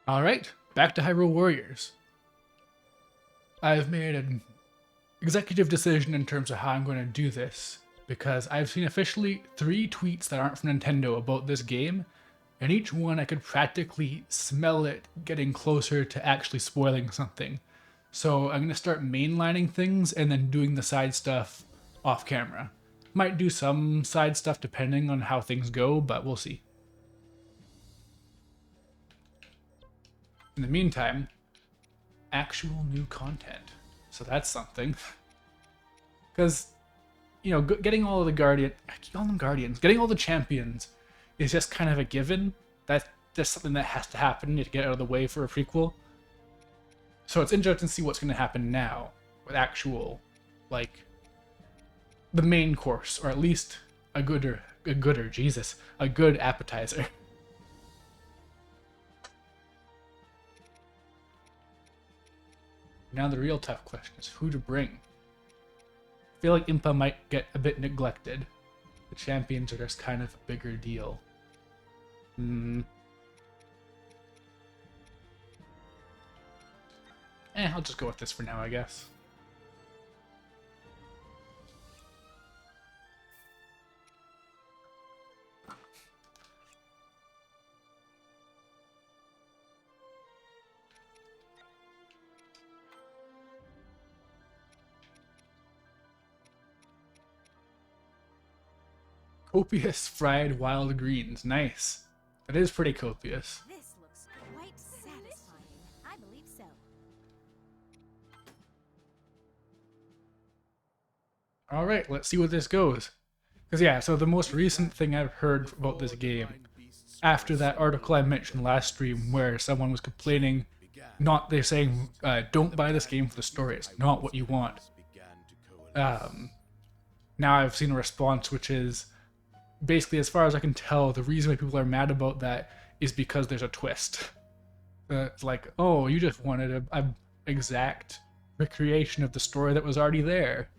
Alright, back to Hyrule Warriors. I've made an executive decision in terms of how I'm going to do this, because I've seen officially 3 tweets that aren't from Nintendo about this game, and each one I could practically smell it getting closer to actually spoiling something. So I'm going to start mainlining things and then doing the side stuff off camera. Might do some side stuff depending on how things go, but we'll see. In the meantime, actual new content. So that's something. Because, you know, getting all of the I keep calling them Guardians, getting all the champions is just kind of a given. That's just something that has to happen to get out of the way for a prequel. So it's interesting to see what's going to happen now with actual, like, the main course, or at least a good appetizer. Now the real tough question is who to bring. I feel like Impa might get a bit neglected. The champions are just kind of a bigger deal. I'll just go with this for now, I guess. Copious fried wild greens. Nice. That is pretty copious. This looks quite satisfying. I believe so. Alright, let's see where this goes. Because yeah, so the most recent thing I've heard about this game, after that article I mentioned last stream where someone was complaining, they're saying, don't buy this game for the story, it's not what you want. Now I've seen a response which is, basically, as far as I can tell, the reason why people are mad about that is because there's a twist. It's like, oh, you just wanted a exact recreation of the story that was already there.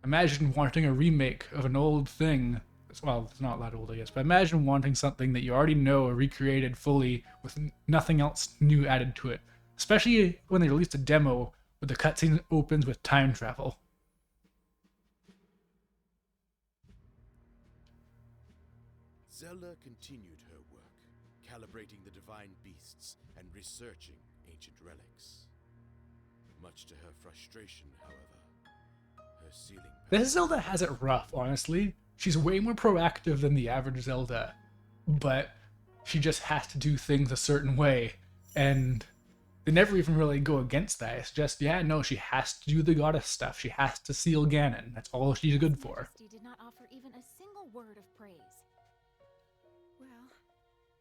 Imagine wanting a remake of an old thing. Well, it's not that old, I guess, but imagine wanting something that you already know recreated fully with nothing else new added to it. Especially when they released a demo where the cutscene opens with time travel. Zelda continued her work, calibrating the divine beasts and researching ancient relics. Much to her frustration, however, her ceiling... This Zelda has it rough, honestly. She's way more proactive than the average Zelda, but she just has to do things a certain way, and they never even really go against that. It's just, yeah, no, she has to do the goddess stuff. She has to seal Ganon. That's all she's good for. Majesty did not offer even a single word of praise. Well,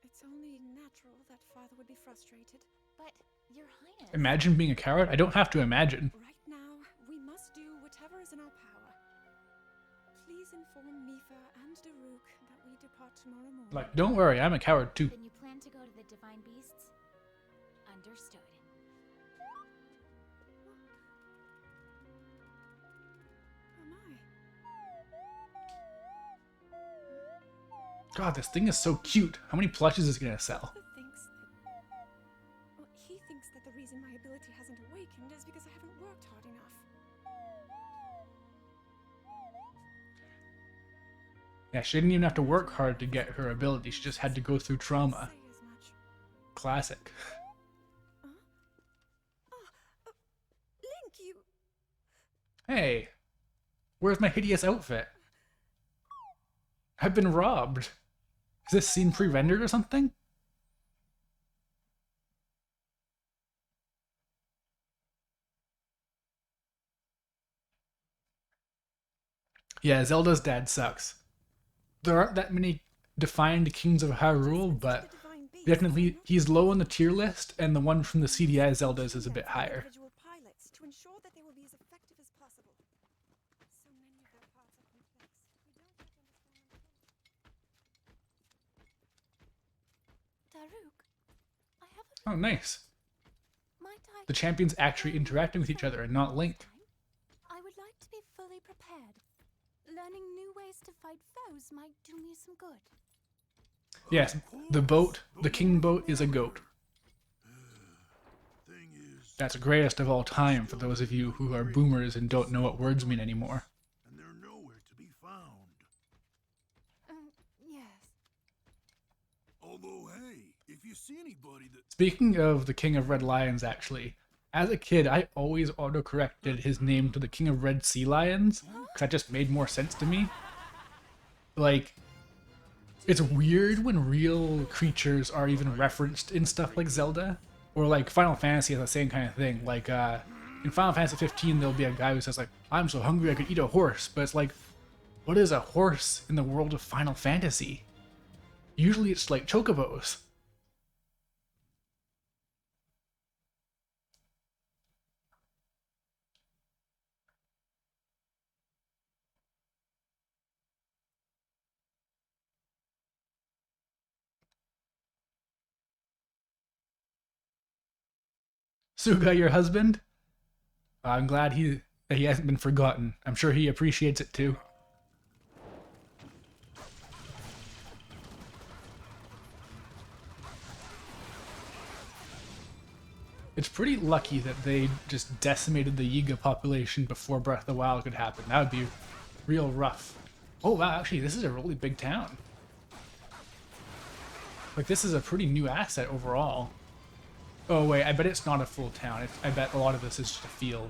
it's only natural that father would be frustrated. But, Your Highness... Imagine being a coward? I don't have to imagine. Right now, we must do whatever is in our power. Please inform Mipha and Daruk that we depart tomorrow morning. Like, don't worry, I'm a coward too. Then you plan to go to the divine beasts? Understood. Oh my. God, this thing is so cute. How many plushes is it gonna sell? He thinks that the reason my ability hasn't awakened is because I haven't worked hard enough. Yeah, she didn't even have to work hard to get her ability. She just had to go through trauma. Say as much. Classic. Link, you... Hey, where's my hideous outfit? I've been robbed. Is this scene pre-rendered or something? Yeah, Zelda's dad sucks. There aren't that many defined kings of Hyrule, but definitely he's low on the tier list, and the one from the CDI Zeldas is a bit higher. Individual pilots to ensure that they will be as effective as possible. So many of their parts are complex. We don't yet understand them fully. Daruk, I have a... Oh, nice. Might I... The champions actually interacting with each other and not Link. I would like to be fully prepared. Learning new ways to fight foes might do me some good. Yes, the king boat is a goat. That's greatest of all time for those of you who are boomers and don't know what words mean anymore. And they're nowhere to be found. Yes. Although, hey, if you see anybody that... Speaking of the King of Red Lions, actually, as a kid, I always autocorrected his name to the King of Red Sea Lions, because that just made more sense to me. Like, it's weird when real creatures are even referenced in stuff like Zelda, or like Final Fantasy has the same kind of thing. Like, in Final Fantasy 15, there'll be a guy who says like, "I'm so hungry I could eat a horse," but it's like, what is a horse in the world of Final Fantasy? Usually it's like chocobos. Suga, your husband? I'm glad that he hasn't been forgotten. I'm sure he appreciates it too. It's pretty lucky that they just decimated the Yiga population before Breath of the Wild could happen. That would be real rough. Oh wow, actually this is a really big town. Like this is a pretty new asset overall. Oh wait, I bet it's not a full town. I bet a lot of this is just a field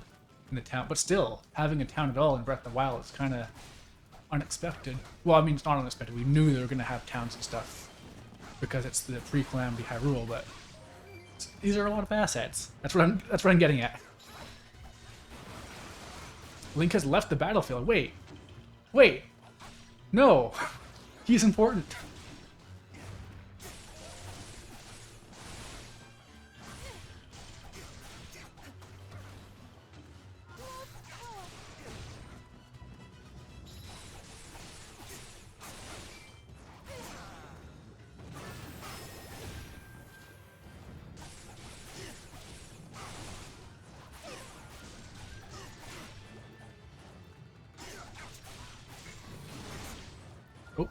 in the town. But still, having a town at all in Breath of the Wild is kind of unexpected. Well, I mean, it's not unexpected. We knew they were going to have towns and stuff because it's the pre-Calamity Hyrule, but these are a lot of assets. That's what I'm getting at. Link has left the battlefield. Wait. No. He's important.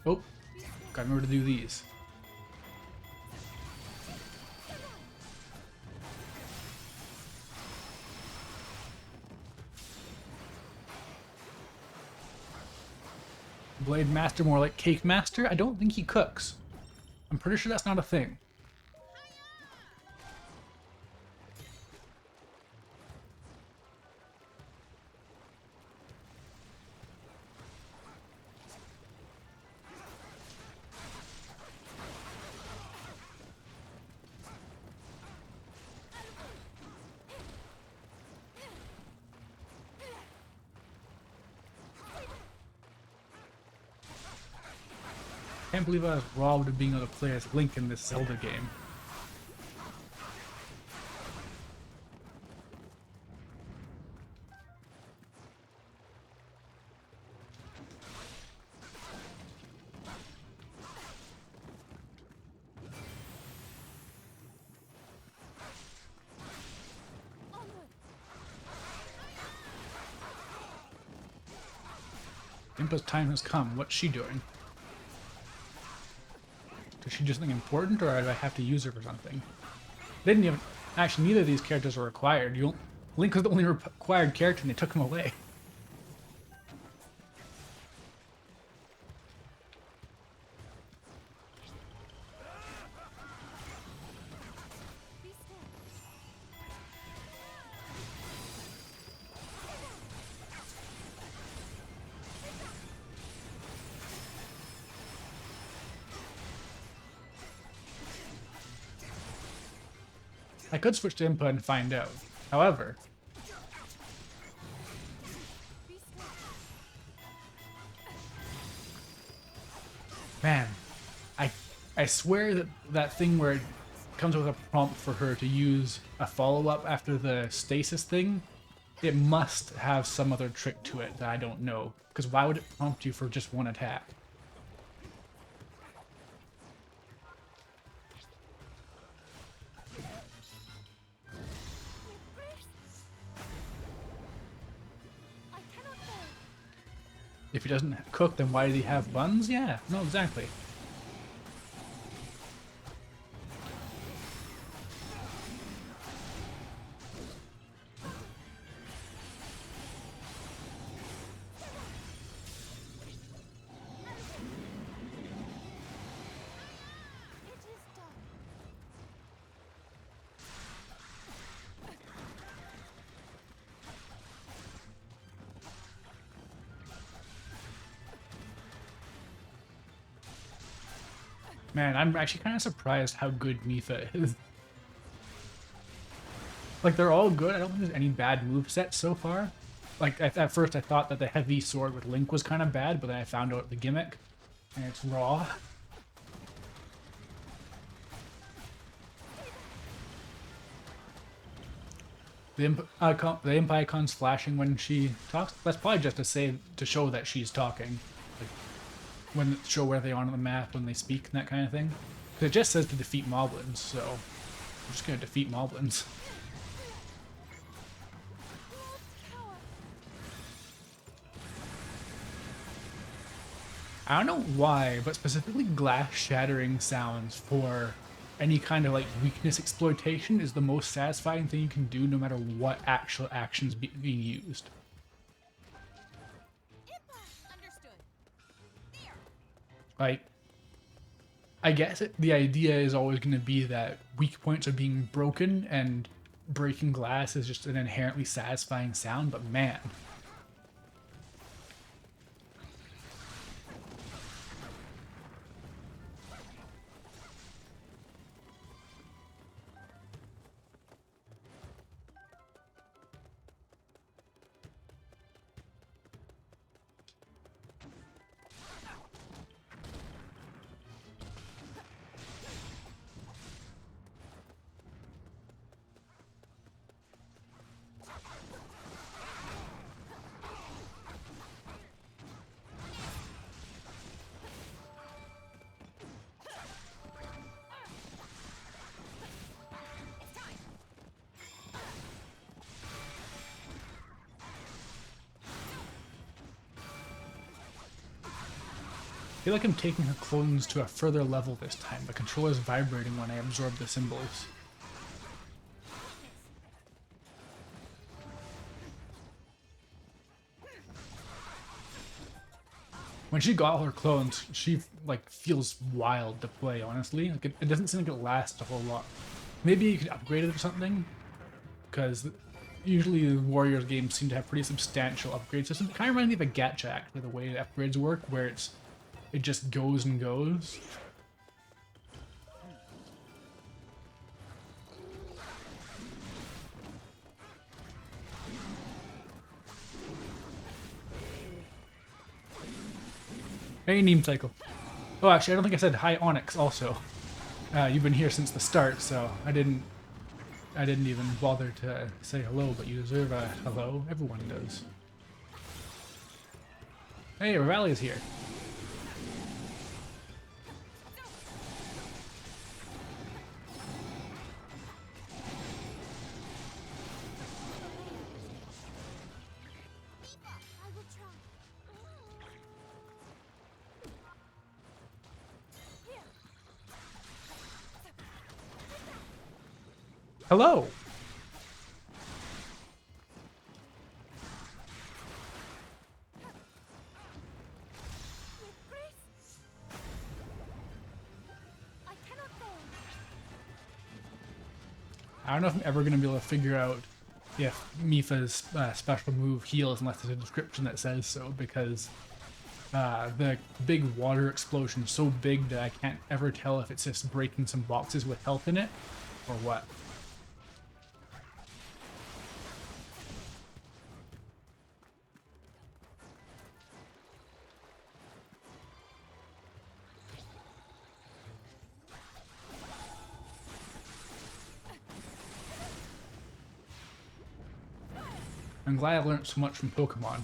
Oh. Gotta remember to do these. Blade Master more like Cake Master? I don't think he cooks. I'm pretty sure that's not a thing. Can't believe I was robbed of being able to play as Link in this Zelda game. Impa's time has come. What's she doing? Is she do something important, or do I have to use her for something? They didn't even... Actually, neither of these characters were required. Link was the only required character, and they took him away. I could switch to input and find out. However, man, I swear that that thing where it comes with a prompt for her to use a follow-up after the stasis thing, it must have some other trick to it that I don't know. Because why would it prompt you for just one attack? If he doesn't cook, then why does he have buns? Yeah, no, exactly. Man, I'm actually kind of surprised how good Mipha is. Like, they're all good. I don't think there's any bad movesets so far. Like, at first I thought that the heavy sword with Link was kind of bad, but then I found out the gimmick, and it's raw. The imp icon's flashing when she talks. That's probably just to show that she's talking. Like, when show where they are on the map when they speak and that kind of thing. 'Cause it just says to defeat moblins, so I'm just gonna defeat moblins. I don't know why, but specifically glass shattering sounds for any kind of like weakness exploitation is the most satisfying thing you can do no matter what actual actions being used. Like, I guess the idea is always going to be that weak points are being broken and breaking glass is just an inherently satisfying sound, but man. I feel like I'm taking her clones to a further level this time. The controller's vibrating when I absorb the symbols. When she got all her clones, she like feels wild to play, honestly. Like it doesn't seem like it lasts a whole lot. Maybe you could upgrade it or something, because usually the Warriors games seem to have pretty substantial upgrade systems. It kind of reminds me of a gacha, actually, the way the upgrades work, where it just goes and goes. Hey, Neem Cycle. Oh, actually, I don't think I said hi, Onyx, also. You've been here since the start, so I didn't even bother to say hello, but you deserve a hello. Everyone does. Hey, Revali's here. I will try. Hello. With grace. I cannot fail. I don't know if I'm ever going to be able to figure out if Mipha's special move heals unless there's a description that says so, because the big water explosion is so big that I can't ever tell if it's just breaking some boxes with health in it or what. I'm glad I learned so much from Pokemon.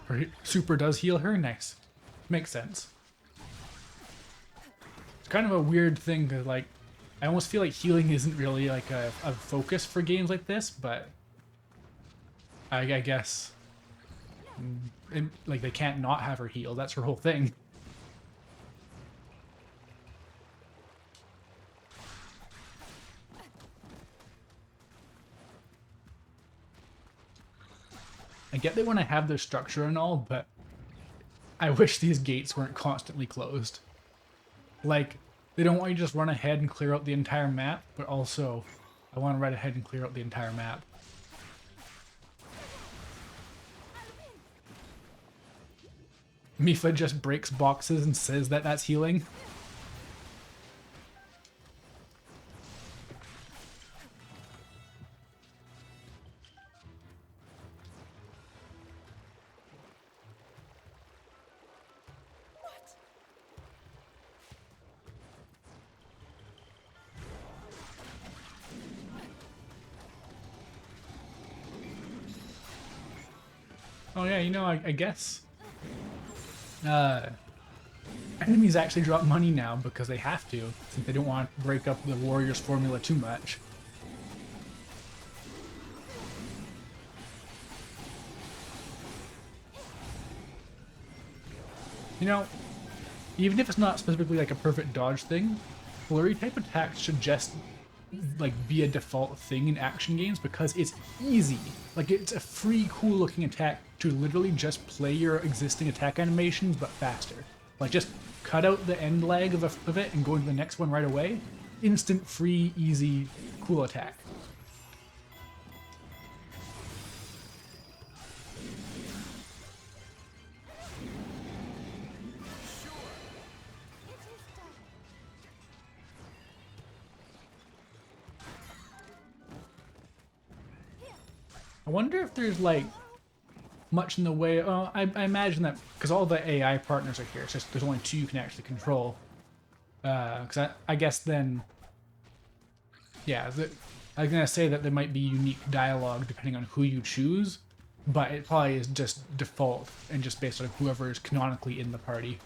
Her super does heal her? Nice. Makes sense. It's kind of a weird thing, because like, I almost feel like healing isn't really like a focus for games like this, but I guess like they can't not have her heal. That's her whole thing. I get they want to have their structure and all, but I wish these gates weren't constantly closed. Like, they don't want you to just run ahead and clear out the entire map, but also I want to run ahead and clear out the entire map. Mifa just breaks boxes and says that that's healing. Oh yeah, you know, I guess enemies actually drop money now because they have to, since they don't want to break up the Warriors formula too much. You know, even if it's not specifically like a perfect dodge thing, flurry type attacks should just like be a default thing in action games because it's easy. Like, it's a free, cool looking attack to literally just play your existing attack animations but faster. Like, just cut out the end lag of it and go into the next one right away. Instant, free, easy, cool attack. I wonder if there's like much in the way. I imagine that because all the AI partners are here, it's just there's only 2 you can actually control. Because I guess then, yeah, I was gonna say that there might be unique dialogue depending on who you choose, but it probably is just default and just based on whoever is canonically in the party.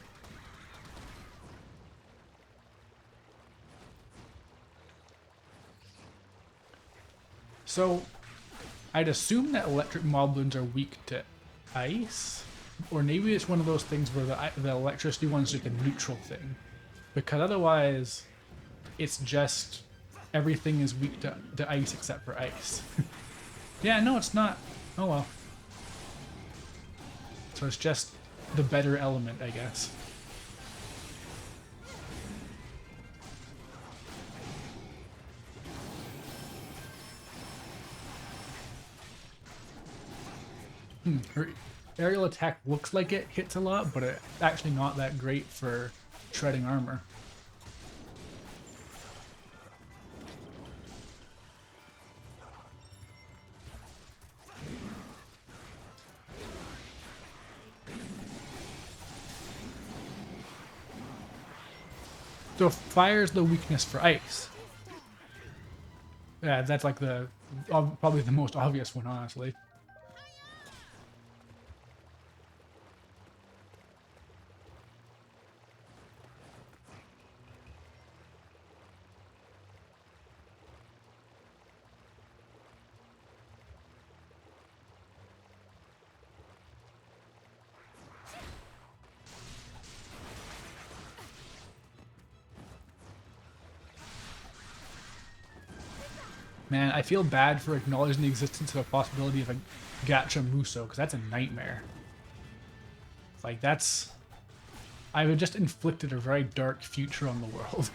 So, I'd assume that electric moblins are weak to ice, or maybe it's one of those things where the electricity one's just a neutral thing, because otherwise it's just everything is weak to ice except for ice. Yeah, no, it's not. Oh well. So it's just the better element, I guess. Her aerial attack looks like it hits a lot, but it's actually not that great for shredding armor. So fire's the weakness for ice. Yeah, that's like the probably the most obvious one, honestly. Man, I feel bad for acknowledging the existence of a possibility of a gacha muso, because that's a nightmare. Like, that's... I would just inflicted a very dark future on the world.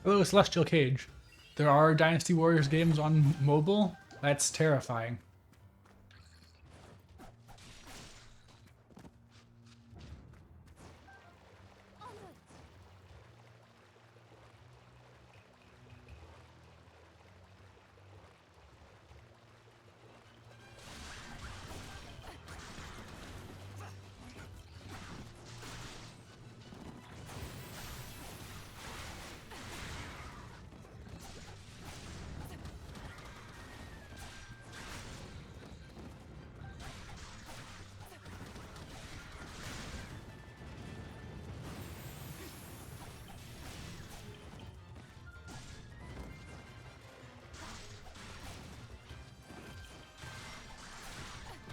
Hello, Celestial Cage. There are Dynasty Warriors games on mobile? That's terrifying.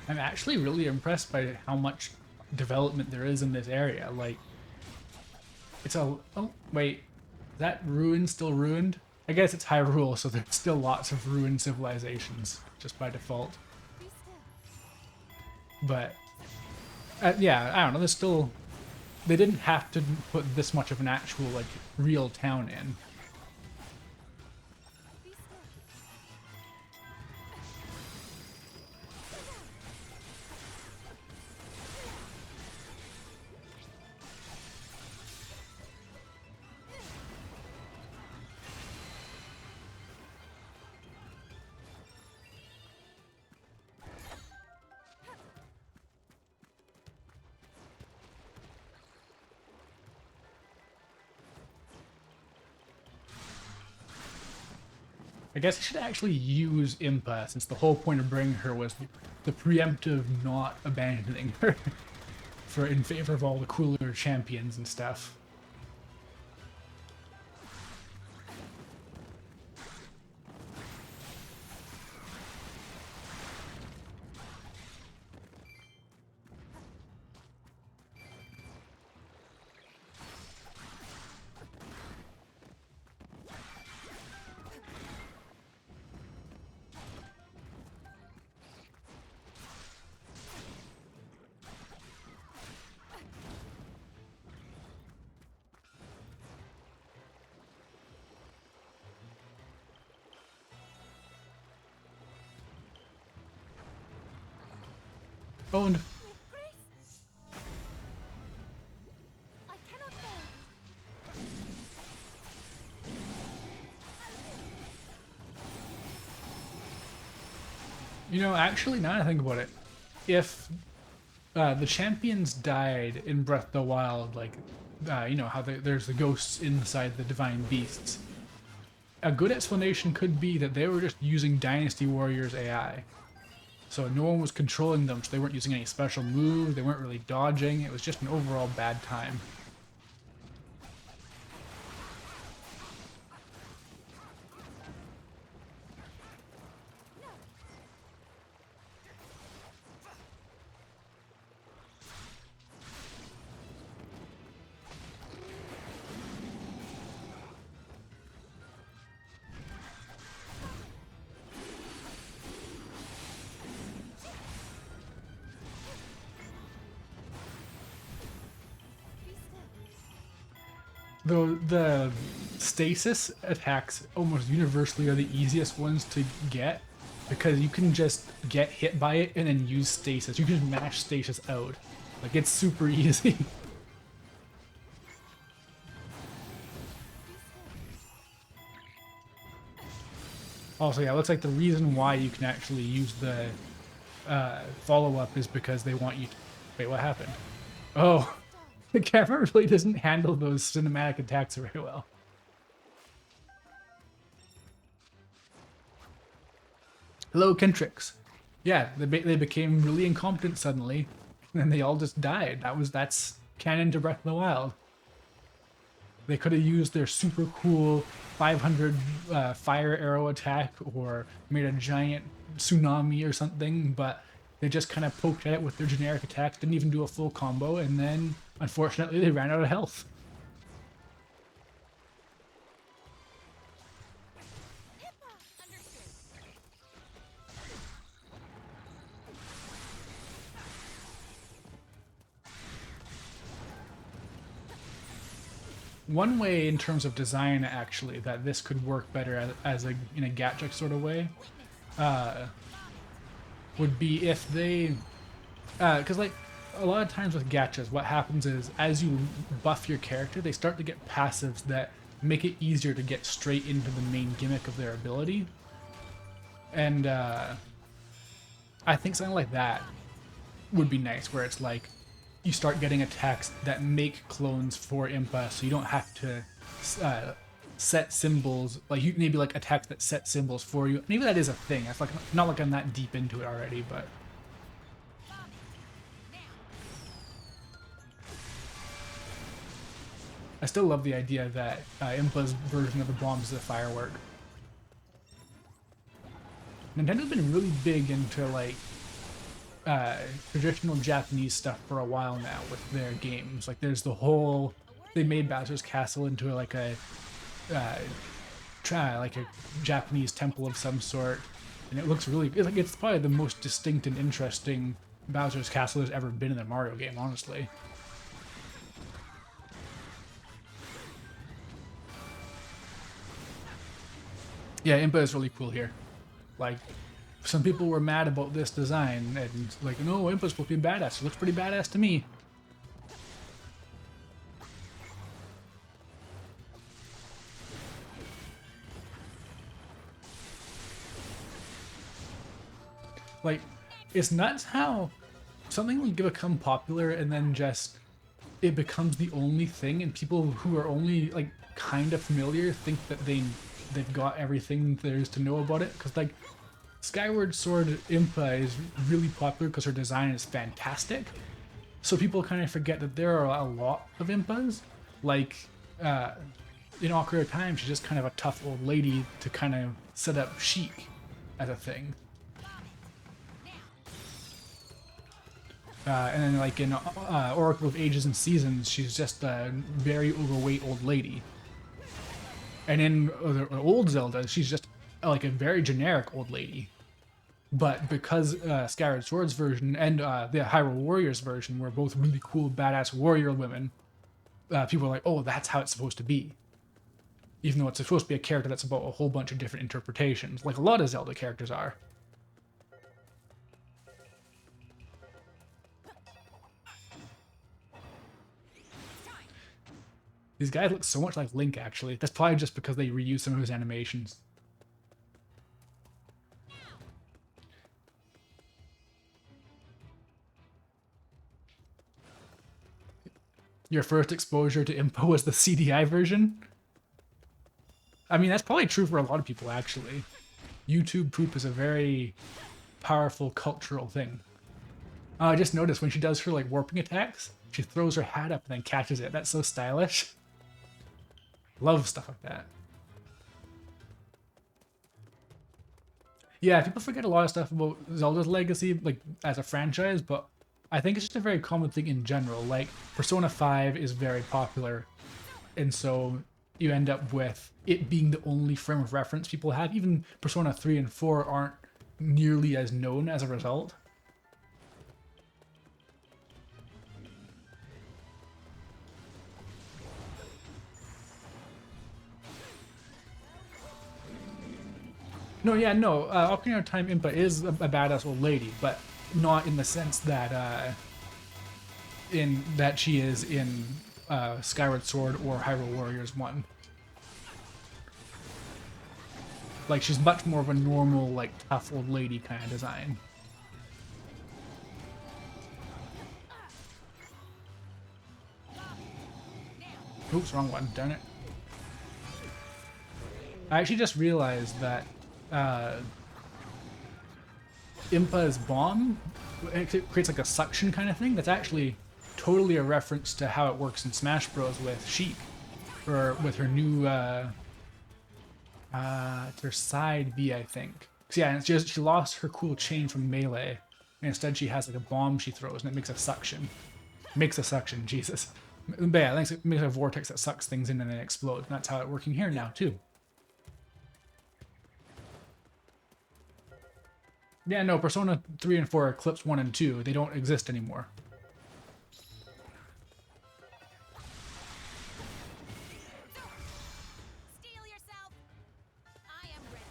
I'm actually really impressed by how much development there is in this area. Like, it's a... Oh, wait. Is that ruin still ruined? I guess it's Hyrule, so there's still lots of ruined civilizations, just by default. Be still. But, yeah, I don't know, there's still... They didn't have to put this much of an actual, like, real town in. Be still. I guess I should actually use Impa, since the whole point of bringing her was the preemptive not abandoning her for in favor of all the cooler champions and stuff. Oh, and Grace! I cannot bear. you know, actually, now I think about it, if the champions died in Breath of the Wild, like, you know, how there's the ghosts inside the divine beasts, a good explanation could be that they were just using Dynasty Warriors AI. So no one was controlling them, so they weren't using any special moves, they weren't really dodging, it was just an overall bad time. Though the stasis attacks almost universally are the easiest ones to get, because you can just get hit by it and then use stasis. You can just mash stasis out. Like, it's super easy. Also, yeah, it looks like the reason why you can actually use the follow-up is because they want you to... Wait, what happened? Oh, the camera really doesn't handle those cinematic attacks very well. Hello, Kentrix. Yeah, they became really incompetent suddenly, and they all just died. That's canon to Breath of the Wild. They could have used their super cool 500 fire arrow attack or made a giant tsunami or something, but they just kind of poked at it with their generic attack, didn't even do a full combo, and then, unfortunately, they ran out of health. One way in terms of design, actually, that this could work better as in a gacha sort of way, would be if they, because like a lot of times with gachas, what happens is as you buff your character, they start to get passives that make it easier to get straight into the main gimmick of their ability, and I think something like that would be nice, where it's like you start getting attacks that make clones for Impa, so you don't have to set symbols, like you maybe like attacks that set symbols for you. Maybe that is a thing. It's like not like I'm that deep into it already, but I still love the idea that Impa's version of the bomb is a firework. Nintendo's been really big into like traditional Japanese stuff for a while now with their games. Like there's the whole, they made Bowser's Castle into like a like a Japanese temple of some sort, and it looks really like it's probably the most distinct and interesting Bowser's Castle there's ever been in a Mario game, honestly. Yeah, Impa is really cool here. Like, some people were mad about this design, and like, no, Impa's supposed to be badass. It looks pretty badass to me. Like, it's nuts how something will become popular and then just it becomes the only thing, and people who are only like kind of familiar think that they've got everything there is to know about it. Because like Skyward Sword Impa is really popular because her design is fantastic. So people kind of forget that there are a lot of Impas. Like in Ocarina of Time, she's just kind of a tough old lady to kind of set up Sheik as a thing. And then like in Oracle of Ages and Seasons, she's just a very overweight old lady. And in the old Zelda, she's just like a very generic old lady. But because Skyward Sword's version and the Hyrule Warriors version were both really cool, badass warrior women, people are like, oh, that's how it's supposed to be. Even though it's supposed to be a character that's about a whole bunch of different interpretations, like a lot of Zelda characters are. These guys look so much like Link, actually. That's probably just because they reused some of his animations. Your first exposure to Impa was the CDI version? I mean, that's probably true for a lot of people, actually. YouTube poop is a very powerful cultural thing. I just noticed when she does her like warping attacks, she throws her hat up and then catches it. That's so stylish. Love stuff like that. Yeah, people forget a lot of stuff about Zelda's legacy, like as a franchise, but I think it's just a very common thing in general. Like Persona 5 is very popular, and so you end up with it being the only frame of reference people have. Even Persona 3 and 4 aren't nearly as known as a result. No, yeah, no. Ocarina of Time Impa is a badass old lady, but not in the sense that she is in Skyward Sword or Hyrule Warriors 1. Like, she's much more of a normal, like, tough old lady kind of design. Oops, wrong one, darn it. I actually just realized that Impa's bomb, it creates like a suction kind of thing. That's actually totally a reference to how it works in Smash Bros. With Sheik, or with her new, it's her side B, I think. So yeah, it's just, she lost her cool chain from Melee, and instead she has like a bomb she throws, and it makes a suction. Makes a suction, Jesus. But yeah, it makes a vortex that sucks things in and then explodes. And that's how it's working here now, too. Yeah, no, Persona 3 and 4 Eclipse 1 and 2, they don't exist anymore. Steel yourself. I am ready.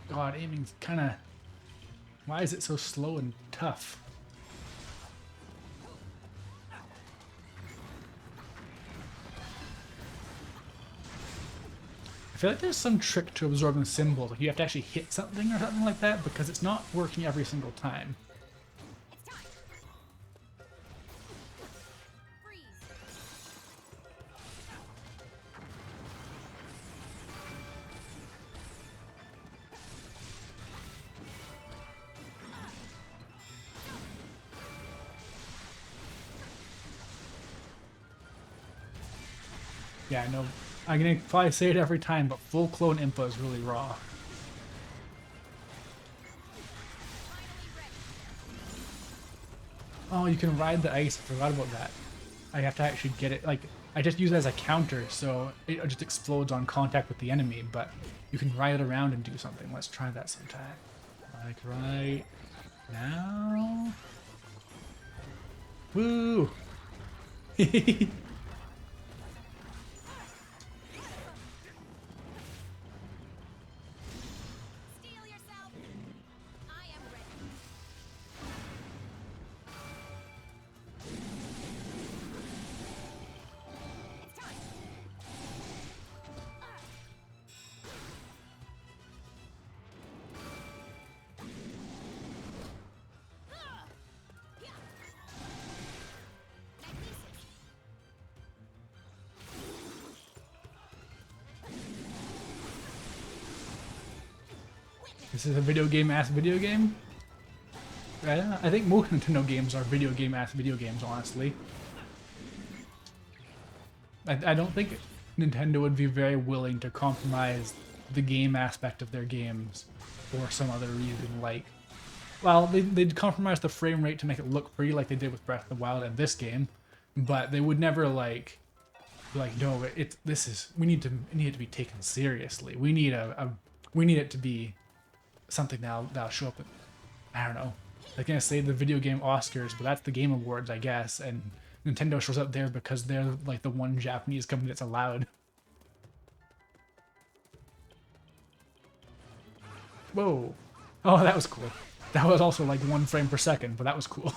God, aiming's kind of... Why is it so slow and tough? I feel like there's some trick to absorbing symbols. Like you have to actually hit something or something like that, because it's not working every single time. Yeah, no, I'm gonna probably say it every time, but full clone Impa is really raw. Oh, you can ride the ice. I forgot about that. I have to actually get it. Like, I just use it as a counter, so it just explodes on contact with the enemy, but you can ride it around and do something. Let's try that sometime. Like, right now? Woo! Steel yourself. I am ready. It's time. This is a video game-ass video game? I think most Nintendo games are video game-ass video games, honestly. I don't think Nintendo would be very willing to compromise the game aspect of their games for some other reason. Like, well, they'd compromise the frame rate to make it look pretty like they did with Breath of the Wild and this game, but they would never like be like, no, we need it to be taken seriously. We need we need it to be something that'll show up. I don't know. They're gonna say the video game Oscars, but that's the Game Awards, I guess, and Nintendo shows up there because they're like the one Japanese company that's allowed. Whoa. Oh, that was cool. That was also like 1 frame per second, but that was cool.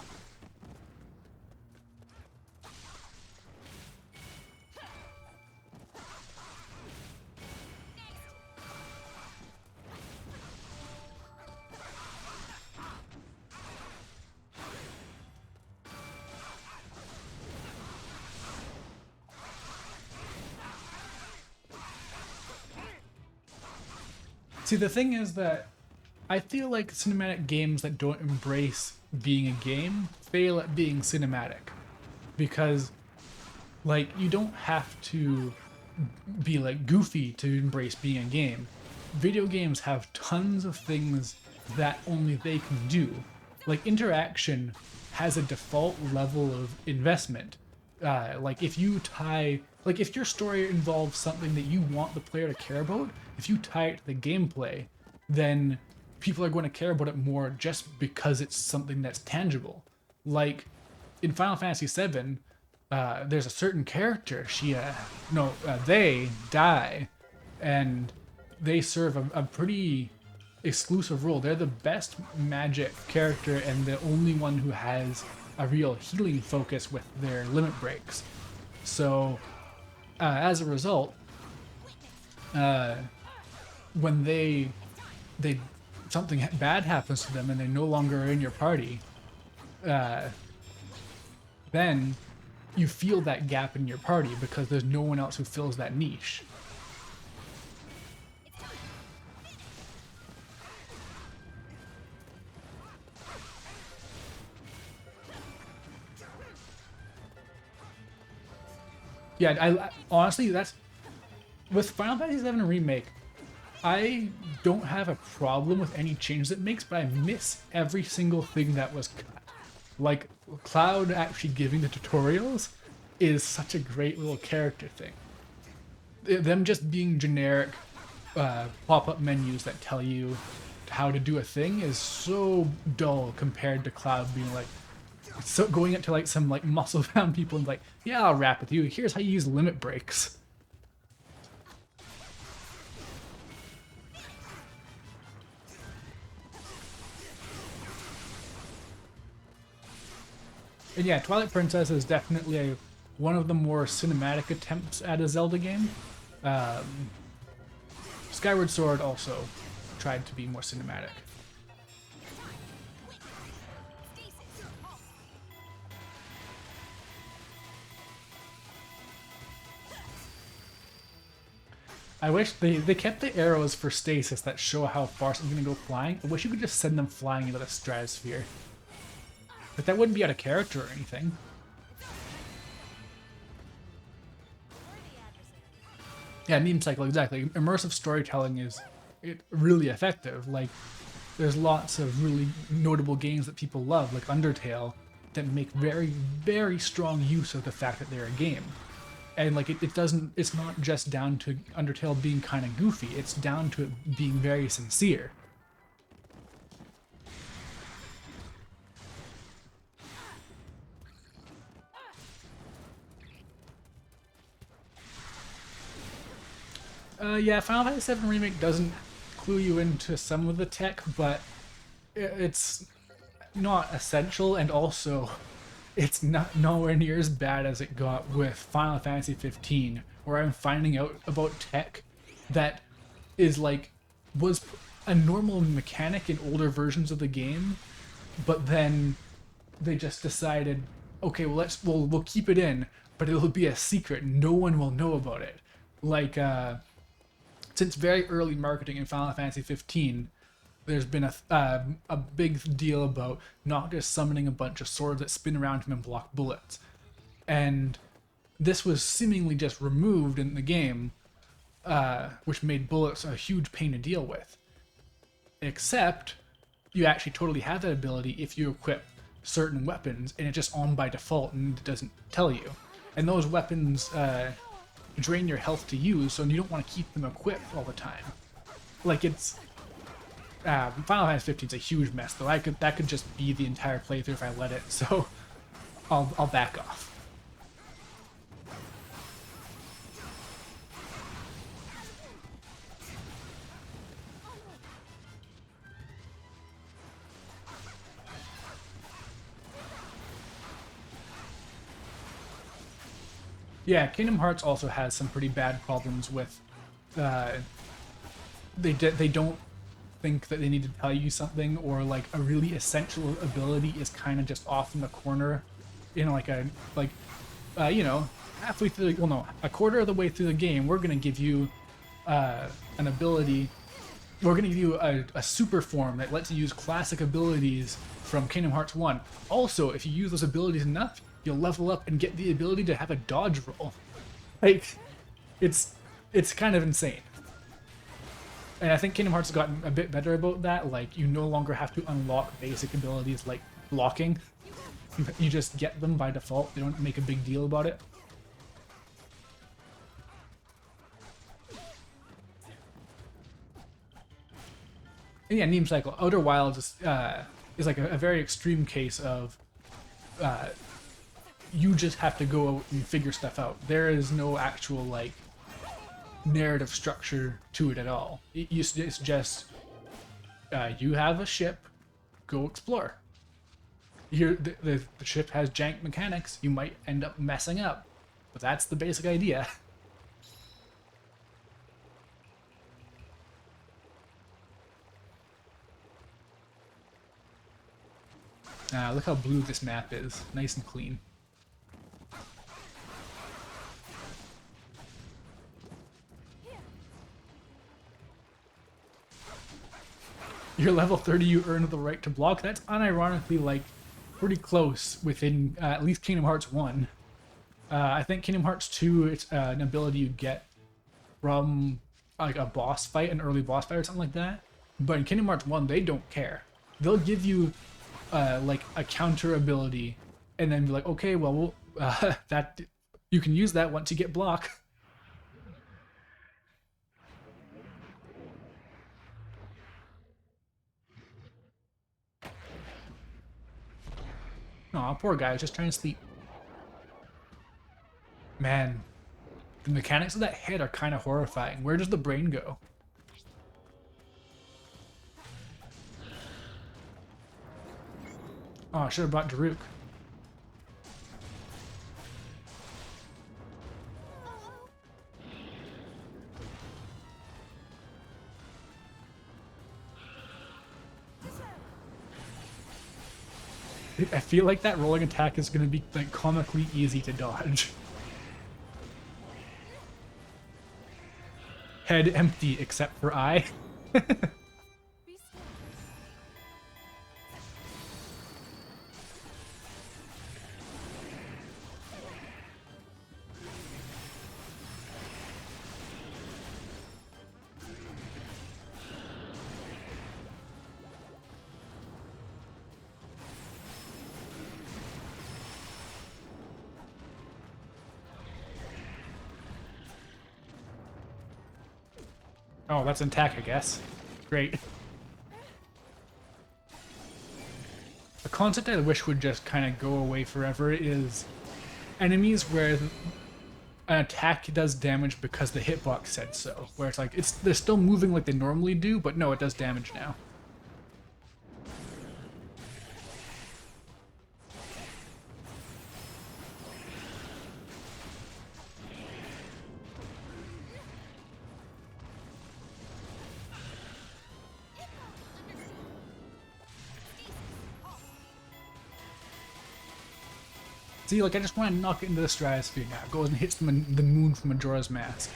See, the thing is that I feel like cinematic games that don't embrace being a game fail at being cinematic. Because, like, you don't have to be, like, goofy to embrace being a game. Video games have tons of things that only they can do. Like, interaction has a default level of investment. Like, if your story involves something that you want the player to care about, if you tie it to the gameplay, then people are going to care about it more just because it's something that's tangible. Like, in Final Fantasy VII, there's a certain character, they die, and they serve a pretty exclusive role. They're the best magic character and the only one who has a real healing focus with their limit breaks. So, as a result, when something bad happens to them and they're no longer in your party, then you feel that gap in your party because there's no one else who fills that niche. Yeah, I honestly, that's with Final Fantasy VII Remake, I don't have a problem with any changes it makes, but I miss every single thing that was cut. Like, Cloud actually giving the tutorials is such a great little character thing. Them just being generic pop-up menus that tell you how to do a thing is so dull compared to Cloud being like, so going up to like some like muscle-bound people and like, yeah, I'll rap with you. Here's how you use limit breaks. And yeah, Twilight Princess is definitely one of the more cinematic attempts at a Zelda game. Skyward Sword also tried to be more cinematic. I wish they kept the arrows for stasis that show how far something's gonna go flying. I wish you could just send them flying into the stratosphere. But that wouldn't be out of character or anything. Yeah, meme cycle, exactly. Immersive storytelling is really effective. Like, there's lots of really notable games that people love, like Undertale, that make very, very strong use of the fact that they're a game. And like it's not just down to Undertale being kind of goofy, it's down to it being very sincere. Yeah, Final Fantasy VII Remake doesn't clue you into some of the tech, but it's not essential, and also it's not nowhere near as bad as it got with Final Fantasy 15, where I'm finding out about tech that is like was a normal mechanic in older versions of the game, but then they just decided, okay, well we'll keep it in, but it'll be a secret. No one will know about it. Like since very early marketing in Final Fantasy 15, there's been a big deal about not just summoning a bunch of swords that spin around him and block bullets. And this was seemingly just removed in the game, which made bullets a huge pain to deal with. Except, you actually totally have that ability if you equip certain weapons, and it's just on by default and it doesn't tell you. And those weapons drain your health to use, so you don't want to keep them equipped all the time. Like, it's... Final Fantasy 15 is a huge mess, though. That could just be the entire playthrough if I let it, so I'll back off. Yeah, Kingdom Hearts also has some pretty bad problems with they don't think that they need to tell you something, or like a really essential ability is kind of just off in the corner in like a you know, halfway through well no, a quarter of the way through the game we're gonna give you an ability, we're gonna give you a super form that lets you use classic abilities from Kingdom Hearts 1. Also, if you use those abilities enough, you'll level up and get the ability to have a dodge roll. Like, it's kind of insane. And I think Kingdom Hearts has gotten a bit better about that. Like, you no longer have to unlock basic abilities like blocking. You just get them by default. They don't make a big deal about it. And yeah, Meme Cycle. Outer Wilds is like a very extreme case of you just have to go out and figure stuff out. There is no actual like narrative structure to it at all. It's just you have a ship, go explore. Here, the ship has jank mechanics. You might end up messing up, but that's the basic idea. Look how blue this map is. Nice and clean. You're level 30, you earn the right to block. That's unironically like pretty close within at least Kingdom Hearts 1. I think Kingdom Hearts 2, it's an ability you get from like a boss fight, an early boss fight or something like that. But in Kingdom Hearts 1, they don't care. They'll give you like a counter ability and then be like, okay, well, that you can use that once you get block. Aw, poor guy, just trying to sleep. Man, the mechanics of that head are kind of horrifying. Where does the brain go? Oh, I should have brought Daruk. I feel like that rolling attack is going to be like comically easy to dodge. Head empty except for eye. Oh, that's an attack, I guess. Great. A concept I wish would just kind of go away forever is enemies where an attack does damage because the hitbox said so. Where it's like, they're still moving like they normally do, but no, it does damage now. See, like, I just want to knock it into the stratosphere now. It goes and hits the moon from Majora's Mask.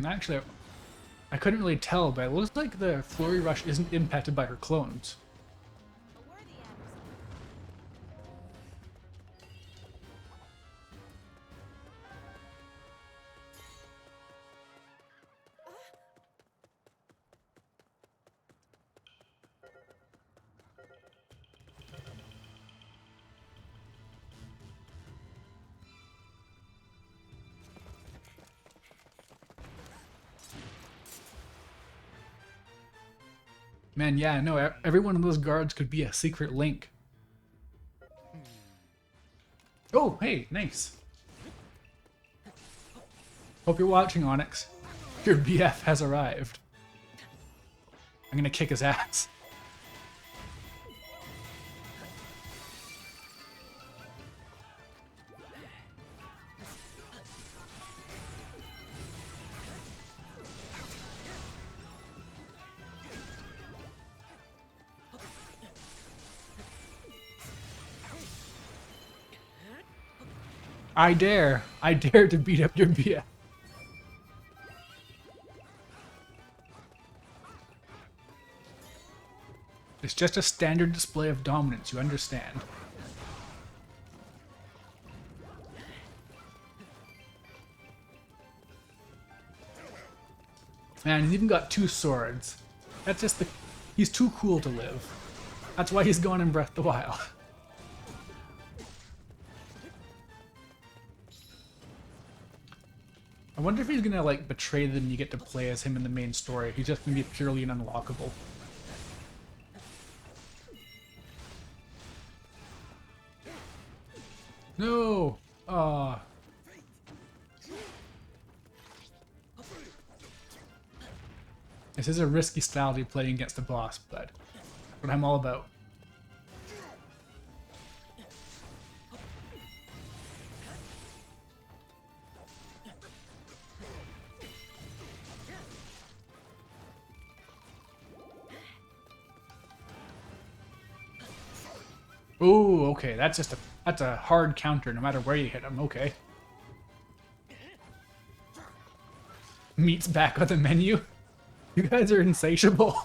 Actually, I couldn't really tell, but it looks like the Flurry Rush isn't impacted by her clones. Man, yeah, no, every one of those guards could be a secret link. Oh, hey, nice. Hope you're watching, Onyx. Your BF has arrived. I'm gonna kick his ass. I dare to beat up your BF. It's just a standard display of dominance, you understand. Man, he's even got 2 swords. That's just he's too cool to live. That's why he's gone in Breath of the Wild. I wonder if he's gonna, like, betray them and you get to play as him in the main story. He's just gonna be purely an unlockable. No! Ah. This is a risky style to be playing against the boss, but that's what I'm all about. Ooh, okay, that's a hard counter no matter where you hit him, okay. Meat's back on the menu. You guys are insatiable.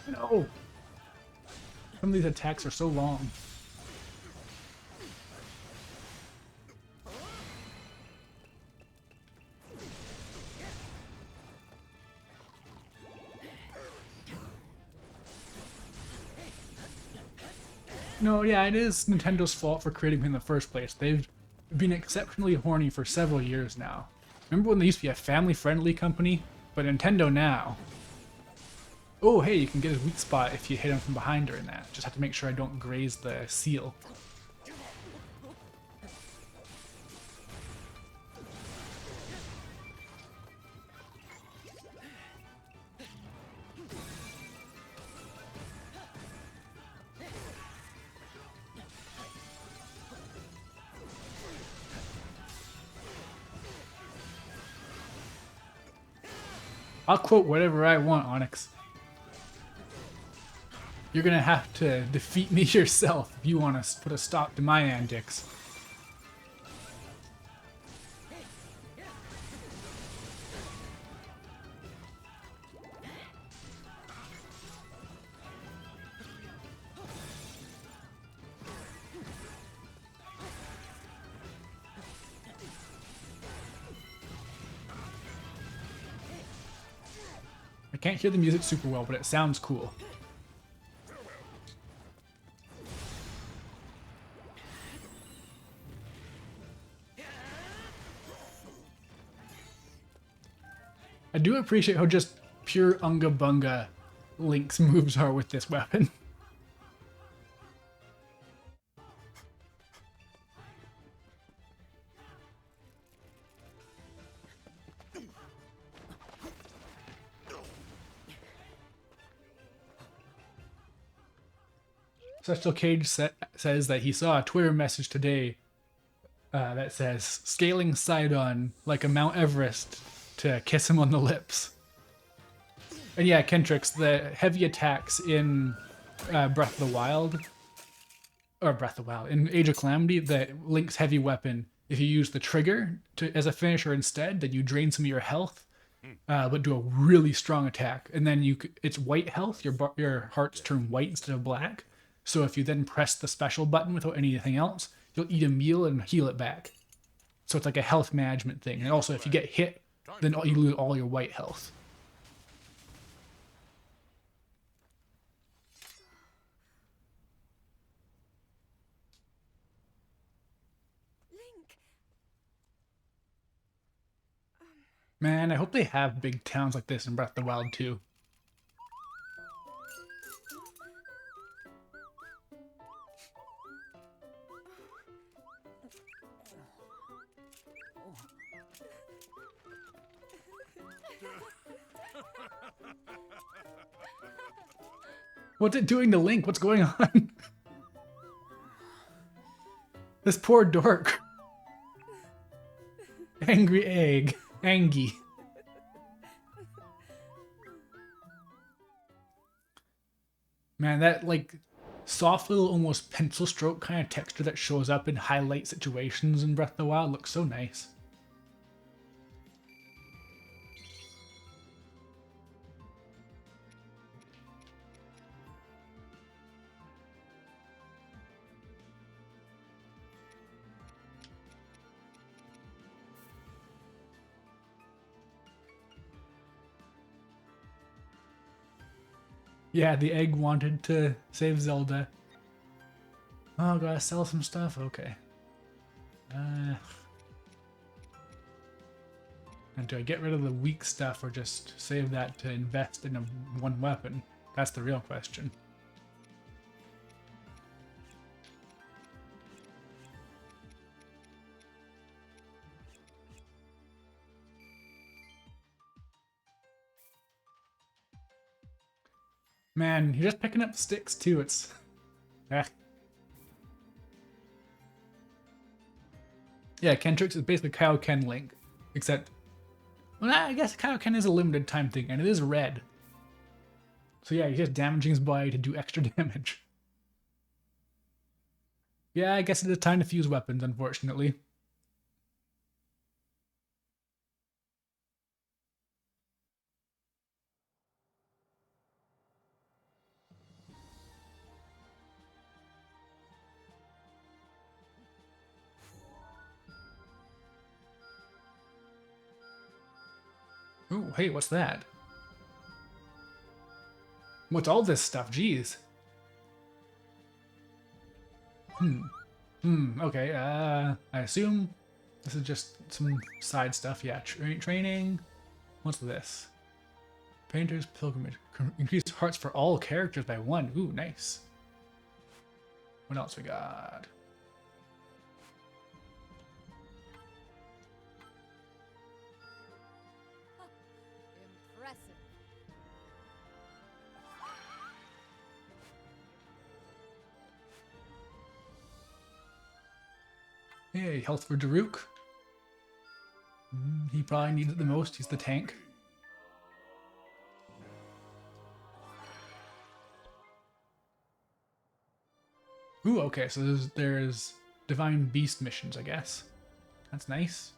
No. Some of these attacks are so long. No, yeah, it is Nintendo's fault for creating him in the first place. They've been exceptionally horny for several years now. Remember when they used to be a family-friendly company? But Nintendo now. Oh, hey, you can get his weak spot if you hit him from behind during that. Just have to make sure I don't graze the seal. I'll quote whatever I want, Onyx. You're gonna have to defeat me yourself if you want to put a stop to my antics. can't hear the music super well, but it sounds cool. I do appreciate how just pure Unga Bunga Link's moves are with this weapon. Celestial Cage says that he saw a Twitter message today that says, scaling Sidon like a Mount Everest to kiss him on the lips. And yeah, Kentrix, the heavy attacks in Breath of the Wild, in Age of Calamity, the Link's heavy weapon, if you use the trigger as a finisher instead, then you drain some of your health, but do a really strong attack. And then it's white health, your hearts turn white instead of black. So if you then press the special button without anything else, you'll eat a meal and heal it back. So it's like a health management thing. And also if you get hit, then you lose all your white health. Link! Man, I hope they have big towns like this in Breath of the Wild too. What's it doing to Link? What's going on? This poor dork. Angry egg. Angie. Man, that like soft little almost pencil stroke kind of texture that shows up in highlight situations in Breath of the Wild looks so nice. Yeah, the egg wanted to save Zelda. Oh, gotta sell some stuff? Okay. And do I get rid of the weak stuff or just save that to invest in one weapon? That's the real question. Man, you're just picking up sticks too. It's... Yeah, Kentrix is basically Kaioken Link. Except... Well, I guess Kaioken is a limited time thing, and it is red. So yeah, he's just damaging his body to do extra damage. Yeah, I guess it is time to fuse weapons, unfortunately. Ooh, hey, what's that? What's all this stuff? Jeez. Okay, I assume this is just some side stuff. Yeah, training. What's this? Painter's Pilgrimage. Increase hearts for all characters by 1. Ooh, nice. What else we got? Impressive. Hey, health for Daruk. He probably needs it the most. He's the tank. Ooh, okay, so there's Divine Beast missions, I guess. That's nice.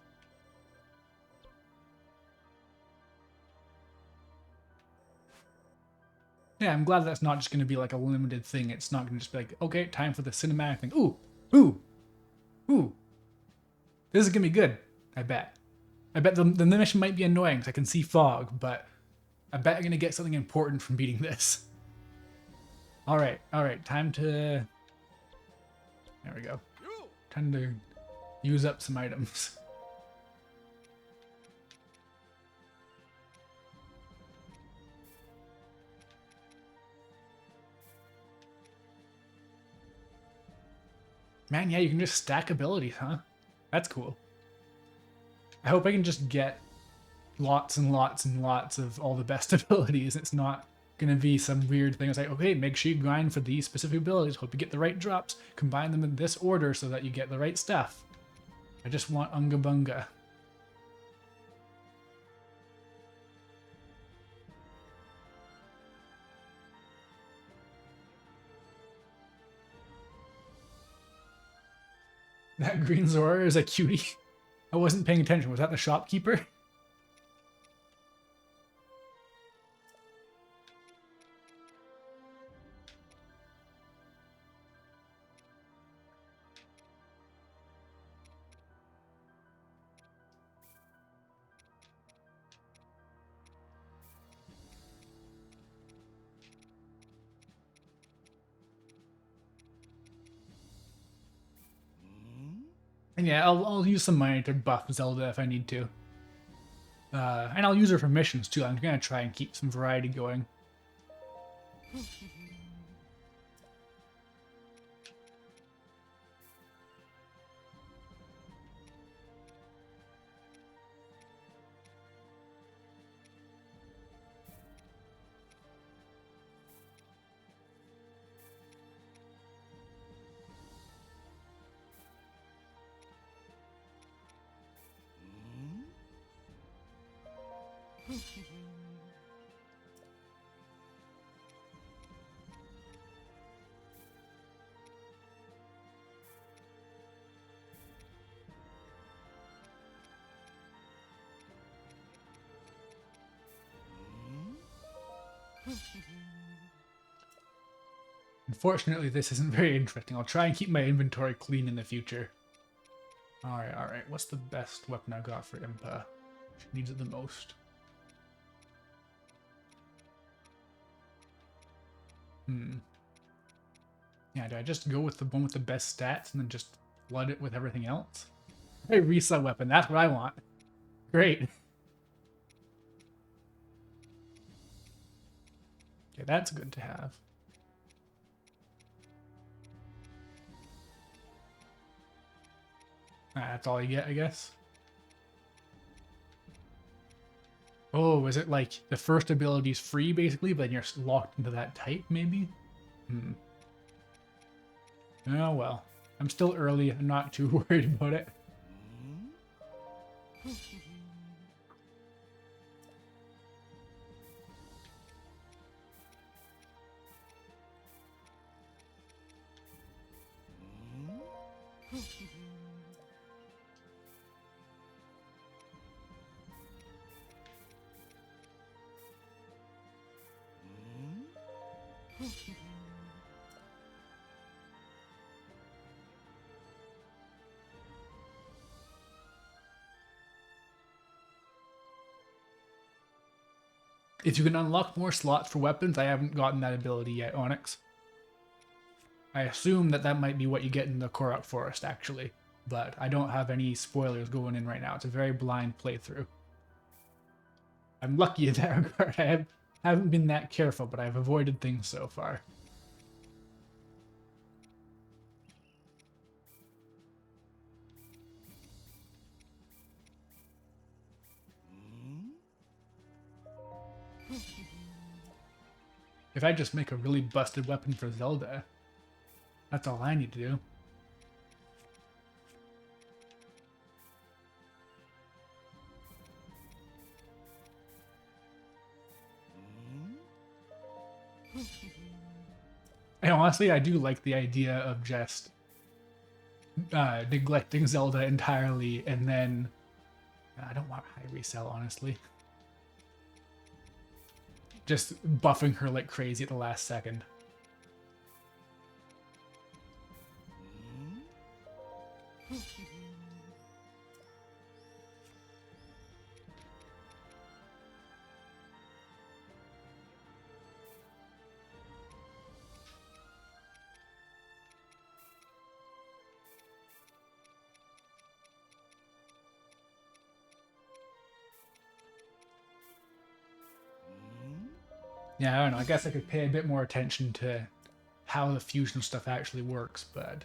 Yeah, I'm glad that's not just going to be like a limited thing. It's not going to just be like, okay, time for the cinematic thing. Ooh, ooh, ooh. This is going to be good, I bet. I bet the mission might be annoying because I can see fog, but I bet I'm gonna get something important from beating this. Alright, time to... There we go. Time to use up some items. Man, yeah, you can just stack abilities, huh? That's cool. I hope I can just get lots and lots and lots of all the best abilities. It's not gonna be some weird thing. It's like, okay, make sure you grind for these specific abilities. Hope you get the right drops. Combine them in this order so that you get the right stuff. I just want Unga Bunga. That green Zora is a cutie. I wasn't paying attention. Was that the shopkeeper? And yeah, I'll use some money to buff Zelda if I need to. And I'll use her for missions too. I'm gonna try and keep some variety going. Unfortunately, this isn't very interesting. I'll try and keep my inventory clean in the future. Alright. What's the best weapon I got for Impa? She needs it the most. Yeah, do I just go with the one with the best stats and then just flood it with everything else? Hey, reset weapon. That's what I want. Great. Okay, that's good to have. That's all you get, I guess. Oh, is it like the first ability is free, basically, but then you're locked into that type, maybe? Oh, well. I'm still early. I'm not too worried about it. If you can unlock more slots for weapons, I haven't gotten that ability yet, Onyx. I assume that that might be what you get in the Korok Forest, actually. But I don't have any spoilers going in right now. It's a very blind playthrough. I'm lucky in that regard. I haven't been that careful, but I've avoided things so far. If I just make a really busted weapon for Zelda, that's all I need to do. And honestly, I do like the idea of just neglecting Zelda entirely, and then I don't want high resell, honestly. Just buffing her like crazy at the last second. Yeah, I don't know. I guess I could pay a bit more attention to how the fusion stuff actually works, but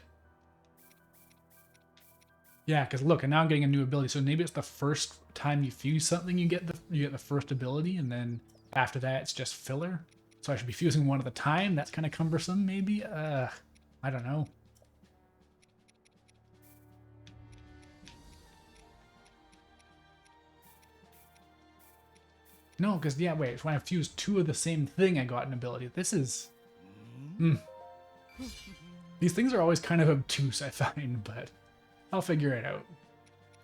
yeah, because look, and now I'm getting a new ability. So maybe it's the first time you fuse something, you get the first ability, and then after that, it's just filler. So I should be fusing one at a time. That's kind of cumbersome, maybe. I don't know. No, because yeah, wait. When I fuse two of the same thing, I got an ability. This is. These things are always kind of obtuse, I find, but I'll figure it out.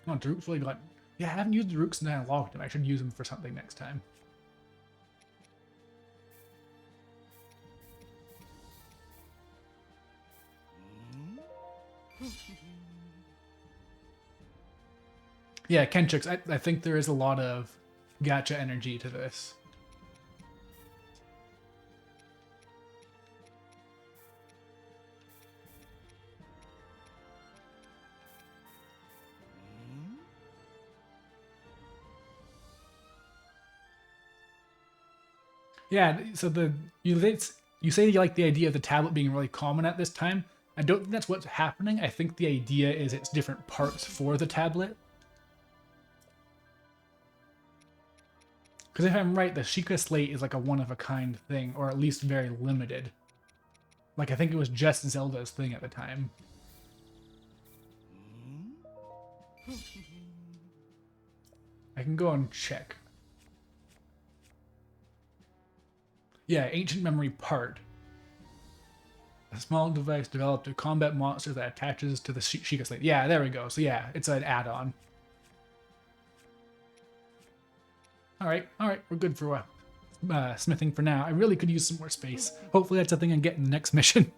Oh, Daruk's really got. Yeah, I haven't used Daruk since I unlocked him. I should use him for something next time. Yeah, Kenchix, I think there is a lot of gacha energy to this. Yeah, so you say you like the idea of the tablet being really common at this time. I don't think that's what's happening. I think the idea is it's different parts for the tablet. Because if I'm right, the Sheikah Slate is like a one-of-a-kind thing, or at least very limited. Like, I think it was just Zelda's thing at the time. I can go and check. Yeah, Ancient Memory Part. A small device developed to combat monsters that attaches to the Sheikah Slate. Yeah, there we go. So yeah, it's an add-on. Alright, we're good for smithing for now. I really could use some more space. Hopefully that's a thing I get in the next mission.